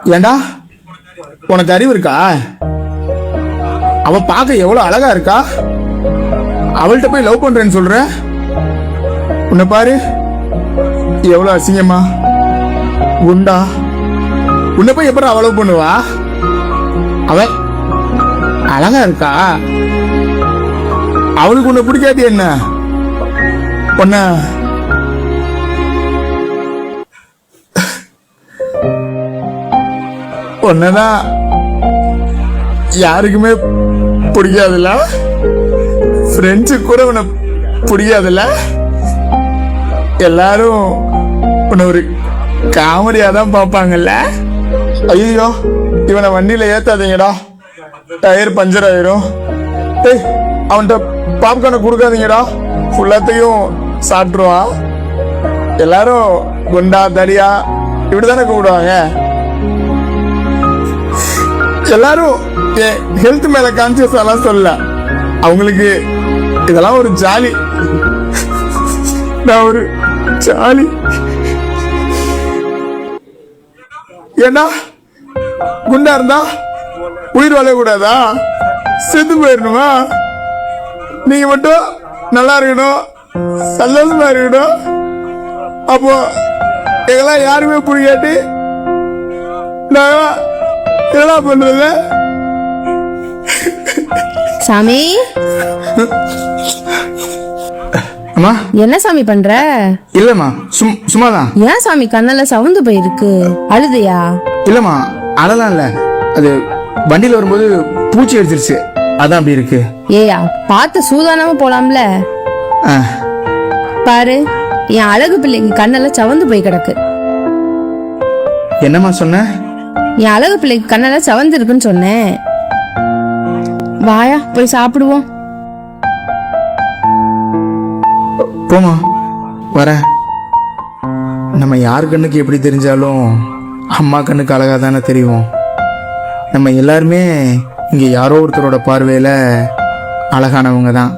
ஏண்டா உனக்கு அறிவு இருக்கா? அவ பார்க்க எவ்வளவு அழகா இருக்கா. அவள்கிட்ட போய் லவ் பண்றேன்னு சொல்ற. உன்னை பாரு எவ்வளவு அசிங்கமா குண்டா. உன்னை போய் எப்படி அவ லவ் பண்ணுவா? அவ அழகா இருக்கா. அவளுக்கு உன்னை பிடிக்காது என்ன? உன்ன உன்னதான் யாருக்குமே பிடிக்காதுல்ல. ஃப்ரெண்ட்ஸு கூட உன்னை பிடிக்காதுல்ல. எல்லாரும் உன்னை ஒரு காமெடியா தான் பார்ப்பாங்கல்ல. ஐயோ இவனை வண்டியில ஏத்தாதீங்கடா, டயர் பஞ்சர் ஆயிரும். ஏய் அவன்கிட்ட பாப்கார்னை கொடுக்காதீங்கடா, ஃபுல்லாத்தையும் சாப்பிட்ருவான். எல்லாரும் குண்டா தடியா இப்படிதானே கூப்பிடுவாங்க. எல்லாரும் ஹெல்த் மேல கான்சியஸ் எல்லாம் சொல்ல, அவங்களுக்கு இதெல்லாம் ஒரு ஜாலி. நான் ஒரு ஜாலி. ஏண்டா குண்டா இருந்தா உயிர் வாழ கூடாதா? செத்து போயிடணுமா? நீங்க மட்டும் நல்லா இருக்கணும், சந்தோஷமா இருக்கணும். அப்போ எங்கெல்லாம் யாருமே பிடிக்காட்டி நான் என்ன பண்றது? சாமி அம்மா என்ன சாமி பண்ற? இல்லம்மா சும்மாதான். ஏன் சாமி கண்ணெல்லாம் சவுந்து போயிருக்கு? அழுதையா? இல்லம்மா அழலாம் இல்ல, அது வண்டியில வரும்போது பூச்சி அடிச்சிருச்சு, அதான் அப்படி இருக்கு. ஏயா பார்த்து சூதானமா போலாம்ல. பாரு என் அழகு பிள்ளைக்கு கண்ணெல்லாம் சவந்து போய் கிடக்கு. என்னம்மா சொன்ன? என் அழகு பிள்ளைக்கு கண்ணெல்லாம் சவந்து இருக்குன்னு சொன்னேன். வாயா போய் சாப்பிடுவோம். போமா வர. நம்ம யார் கண்ணுக்கு எப்படி தெரிஞ்சாலும் அம்மா கண்ணுக்கு அழகா தானே தெரியும். நம்ம எல்லாருமே இங்க யாரோ ஒருத்தரோட பார்வையில அழகானவங்க தான்.